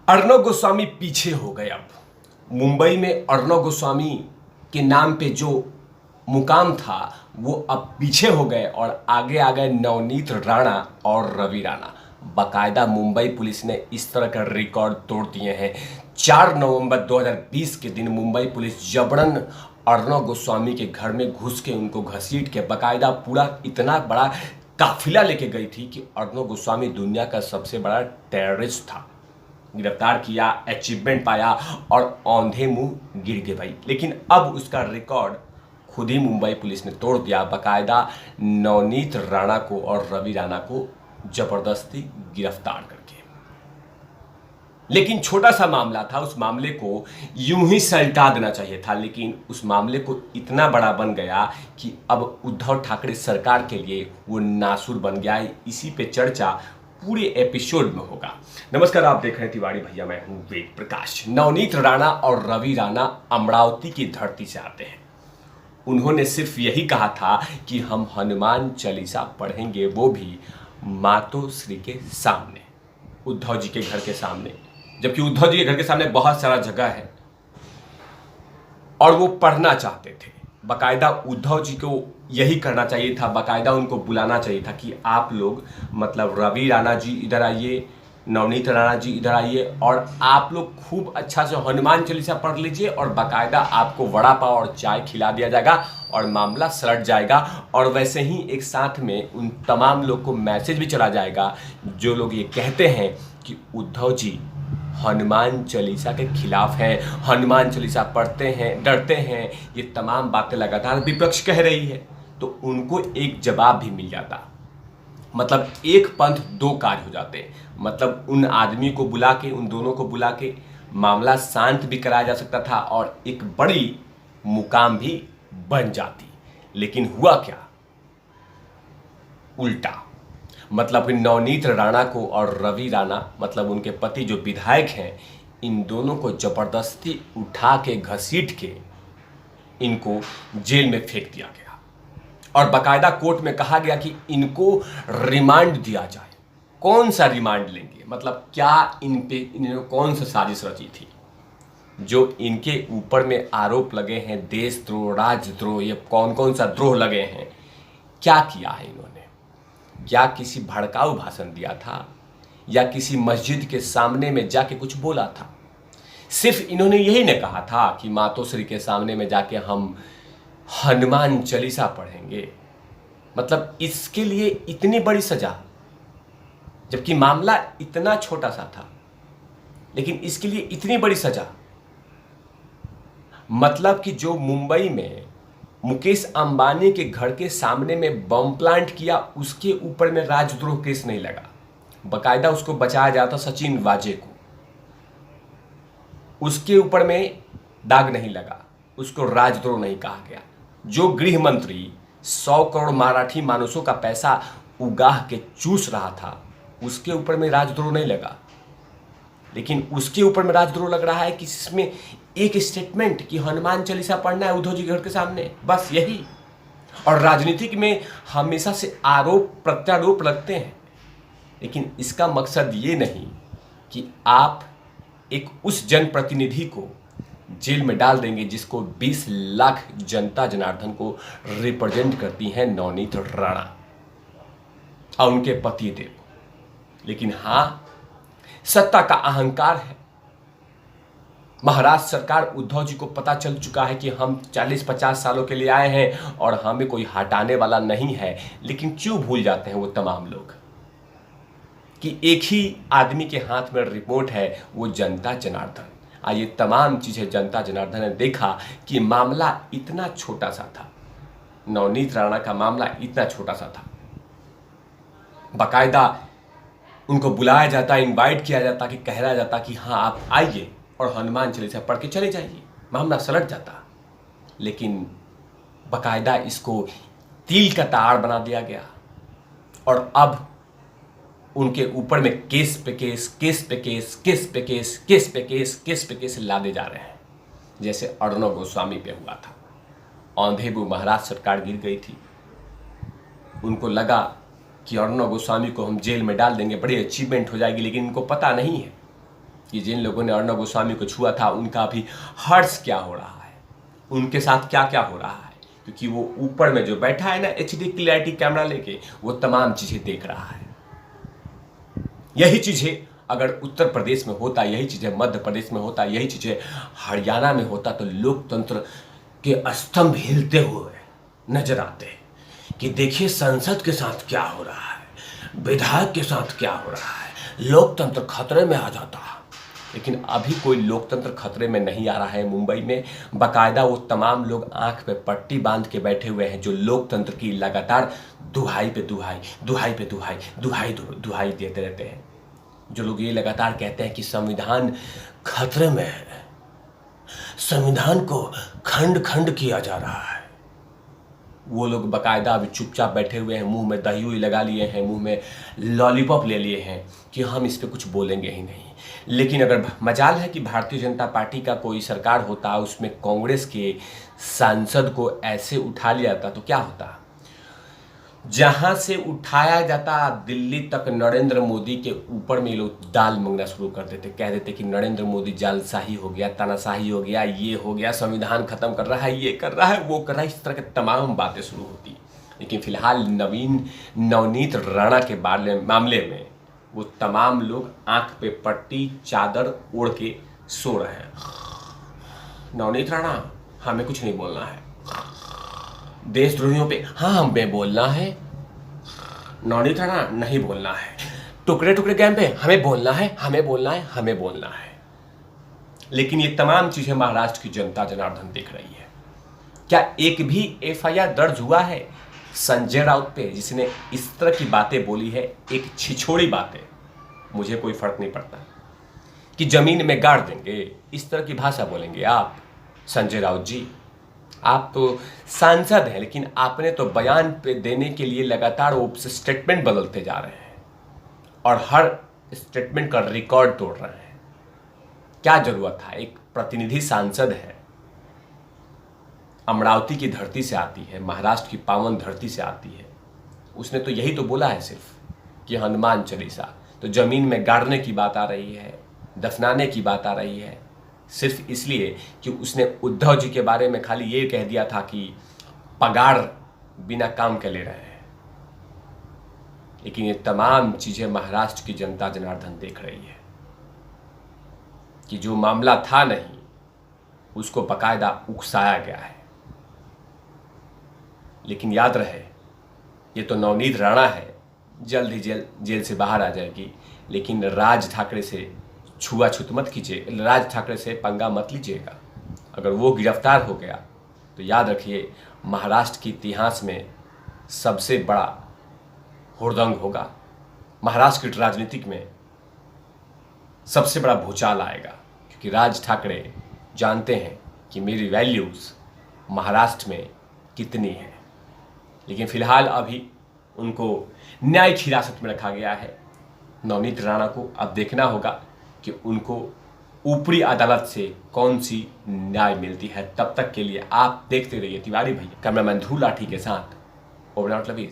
अर्णव गोस्वामी पीछे हो गए। अब मुंबई में अर्णव गोस्वामी के नाम पे जो मुकाम था वो अब पीछे हो गए और आगे आ गए नवनीत राणा और रवि राणा। बाकायदा मुंबई पुलिस ने इस तरह का रिकॉर्ड तोड़ दिए हैं। 4 नवंबर 2020 के दिन मुंबई पुलिस जबरन अर्णव गोस्वामी के घर में घुस के उनको घसीट के बाकायदा पूरा इतना बड़ा काफिला लेके गई थी कि अर्णव गोस्वामी दुनिया का सबसे बड़ा टेररिस्ट था। गिरफ्तार किया, अचीवमेंट पाया और औंधे मुंह गिर गए भाई। लेकिन अब उसका रिकॉर्ड खुद ही मुंबई पुलिस ने तोड़ दिया, बाकायदा नवनीत राणा को और रवि राणा को जबरदस्ती गिरफ्तार करके। लेकिन छोटा सा मामला था, उस मामले को यूं ही सलटा देना चाहिए था, लेकिन उस मामले को इतना बड़ा बन गया कि अब उद्धव ठाकरे सरकार के लिए वो नासुर बन गया है। इसी पे चर्चा पूरे एपिसोड में होगा। नमस्कार, आप देख रहे हैं तिवारी भैया, मैं हूं वेद प्रकाश। नवनीत राणा और रवि राणा अमरावती की धरती से आते हैं। उन्होंने सिर्फ यही कहा था कि हम हनुमान चालीसा पढ़ेंगे, वो भी मातोश्री के सामने, उद्धव जी के घर के सामने। जबकि उद्धव जी के घर के सामने बहुत सारा जगह है और वो पढ़ना चाहते थे। बाकायदा उद्धव जी को यही करना चाहिए था, बाकायदा उनको बुलाना चाहिए था कि आप लोग, मतलब रवि राणा जी इधर आइए, नवनीत राणा जी इधर आइए और आप लोग खूब अच्छा से हनुमान चालीसा पढ़ लीजिए और बाकायदा आपको वड़ा पाव और चाय खिला दिया जाएगा और मामला सलट जाएगा। और वैसे ही एक साथ में उन तमाम लोग को मैसेज भी चला जाएगा जो लोग ये कहते हैं कि उद्धव जी हनुमान चालीसा के खिलाफ हैं, हनुमान चालीसा पढ़ते हैं, डरते हैं, ये तमाम बातें लगातार विपक्ष कह रही है, तो उनको एक जवाब भी मिल जाता। मतलब एक पंथ दो काज हो जाते। मतलब उन आदमी को बुला के, उन दोनों को बुला के मामला शांत भी कराया जा सकता था और एक बड़ी मुकाम भी बन जाती। लेकिन हुआ क्या? उल्टा। मतलब नवनीत राणा को और रवि राणा, मतलब उनके पति जो विधायक हैं, इन दोनों को जबरदस्ती उठा के घसीट के इनको जेल में फेंक दिया गया और बाकायदा कोर्ट में कहा गया कि इनको रिमांड दिया जाए। कौन सा रिमांड लेंगे? मतलब क्या इन पे इन्होंने कौन सा साजिश रची थी जो इनके ऊपर में आरोप लगे हैं, देशद्रोह, राजद्रोह, ये कौन कौन सा द्रोह लगे हैं? क्या किया है इन्होंने? क्या किसी भड़काऊ भाषण दिया था या किसी मस्जिद के सामने में जाके कुछ बोला था? सिर्फ इन्होंने यही नहीं कहा था कि मातोश्री के सामने में जाके हम हनुमान चालीसा पढ़ेंगे। मतलब इसके लिए इतनी बड़ी सजा, जबकि मामला इतना छोटा सा था, लेकिन इसके लिए इतनी बड़ी सजा। मतलब कि जो मुंबई में मुकेश अंबानी के घर के सामने में बम प्लांट किया, उसके ऊपर में राजद्रोह केस नहीं लगा। बाकायदा उसको बचाया जाता सचिन वाजे को, उसके ऊपर में दाग नहीं लगा, उसको राजद्रोह नहीं कहा गया। जो गृह मंत्री 100 करोड़ मराठी मानुषों का पैसा उगाह के चूस रहा था, उसके ऊपर में राजद्रोह नहीं लगा। लेकिन उसके ऊपर में राजद्रोह लग रहा है कि इसमें एक स्टेटमेंट कि हनुमान चालीसा पढ़ना है उद्धव जी के घर के सामने, बस यही। और राजनीतिक में हमेशा से आरोप प्रत्यारोप लगते हैं, लेकिन इसका मकसद ये नहीं कि आप एक उस जनप्रतिनिधि को जेल में डाल देंगे जिसको 20 लाख जनता जनार्दन को रिप्रेजेंट करती हैं नवनीत राणा और उनके पति देव। लेकिन हाँ, सत्ता का अहंकार है। महाराष्ट्र सरकार, उद्धव जी को पता चल चुका है कि हम 40-50 सालों के लिए आए हैं और हमें कोई हटाने वाला नहीं है। लेकिन क्यों भूल जाते हैं वो तमाम लोग कि एक ही आदमी के हाथ में रिमोट है, वो जनता जनार्दन। ये तमाम चीजें जनता जनार्दन ने देखा कि मामला इतना छोटा सा था, नवनीत राणा का मामला इतना छोटा सा था। बाकायदा उनको बुलाया जाता, इनवाइट किया जाता, कि कहा जाता कि हाँ आप आइए और हनुमान चालीसा पढ़ के चले जाइए, मामला सलट जाता। लेकिन बाकायदा इसको तिल का ताड़ बना दिया गया और अब उनके ऊपर में केस पे केस, केस पे केस, केस पे केस, केस पे केस, केस पे केस लादे जा रहे हैं। जैसे अर्णव गोस्वामी पे हुआ था, औंधे मुंह महाराष्ट्र सरकार गिर गई थी। उनको लगा कि अर्णव गोस्वामी को हम जेल में डाल देंगे, बड़ी अचीवमेंट हो जाएगी, लेकिन इनको पता नहीं है कि जिन लोगों ने अर्णब गोस्वामी को छुआ था उनका अभी हर्ष क्या हो रहा है, उनके साथ क्या क्या हो रहा है, क्योंकि वो ऊपर में जो बैठा है ना HD क्लैरिटी कैमरा लेके, वो तमाम चीजें देख रहा है। यही चीजें अगर उत्तर प्रदेश में होता, यही चीजें मध्य प्रदेश में होता, यही चीजें हरियाणा में होता, तो लोकतंत्र के स्तंभ हिलते हुए नजर आते कि देखिए संसद के साथ क्या हो रहा है, विधायक के साथ क्या हो रहा है, लोकतंत्र खतरे में आ जाता। लेकिन अभी कोई लोकतंत्र खतरे में नहीं आ रहा है। मुंबई में बाकायदा वो तमाम लोग आंख पे पट्टी बांध के बैठे हुए हैं जो लोकतंत्र की लगातार दुहाई पे दुहाई, दुहाई पे दुहाई, दुहाई देते रहते हैं। जो लोग ये लगातार कहते हैं कि संविधान खतरे में है, संविधान को खंड खंड किया जा रहा है, वो लोग बाकायदा अभी चुपचाप बैठे हुए हैं, मुंह में दही हुई लगा लिए हैं, मुंह में लॉलीपॉप ले लिए हैं कि हम इस पे कुछ बोलेंगे ही नहीं। लेकिन अगर मजाल है कि भारतीय जनता पार्टी का कोई सरकार होता, उसमें कांग्रेस के सांसद को ऐसे उठा लिया जाता तो क्या होता। जहां से उठाया जाता दिल्ली तक नरेंद्र मोदी के ऊपर में लोग दाल मंगना शुरू कर देते, कह देते कि नरेंद्र मोदी जालसाही हो गया, तानाशाही हो गया, ये हो गया, संविधान खत्म कर रहा है, ये कर रहा है, वो कर रहा है, इस तरह के तमाम बातें शुरू होती। लेकिन फिलहाल नवनीत राणा के मामले में वो तमाम लोग आंख पे पट्टी चादर ओढ़ के सो रहे हैं। नवनीत राणा, हमें कुछ नहीं बोलना है, देशद्रोहियों पे हाँ हमें बोलना है, नवनीत राणा नहीं बोलना है, टुकड़े टुकड़े गैंग पे हमें बोलना है, हमें बोलना है, हमें बोलना है। लेकिन ये तमाम चीजें महाराष्ट्र की जनता जनार्दन देख रही है। क्या एक भी FIR दर्ज हुआ है संजय राउत पे जिसने इस तरह की बातें बोली है? एक छिछोड़ी बातें, मुझे कोई फर्क नहीं पड़ता कि जमीन में गाड़ देंगे, इस तरह की भाषा बोलेंगे आप संजय राउत जी। आप तो सांसद हैं, लेकिन आपने तो बयान पे देने के लिए लगातार वो स्टेटमेंट बदलते जा रहे हैं और हर स्टेटमेंट का रिकॉर्ड तोड़ रहे हैं। क्या जरूरत था? एक प्रतिनिधि सांसद है, अमरावती की धरती से आती है, महाराष्ट्र की पावन धरती से आती है, उसने तो यही तो बोला है सिर्फ कि हनुमान चालीसा। तो जमीन में गाड़ने की बात आ रही है, दफनाने की बात आ रही है, सिर्फ इसलिए कि उसने उद्धव जी के बारे में खाली ये कह दिया था कि पगार बिना काम के ले रहे हैं। लेकिन ये तमाम चीजें महाराष्ट्र की जनता जनार्दन देख रही है कि जो मामला था नहीं उसको बकायदा उकसाया गया है। लेकिन याद रहे, ये तो नवनीत राणा है, जल्द ही जेल से बाहर आ जाएगी। लेकिन राज ठाकरे से छुआछूत मत कीजिए, राज ठाकरे से पंगा मत लीजिएगा। अगर वो गिरफ्तार हो गया तो याद रखिए महाराष्ट्र के इतिहास में सबसे बड़ा हुड़दंग होगा, महाराष्ट्र की राजनीतिक में सबसे बड़ा भूचाल आएगा। क्योंकि राज ठाकरे जानते हैं कि मेरी वैल्यूज़ महाराष्ट्र में कितनी है। लेकिन फिलहाल अभी उनको न्यायिक हिरासत में रखा गया है। नवनीत राणा को अब देखना होगा कि उनको ऊपरी अदालत से कौन सी न्याय मिलती है। तब तक के लिए आप देखते रहिए तिवारी भैया, कैमरामैन ध्रुव लाठी के साथ ओवरऑल लवीज।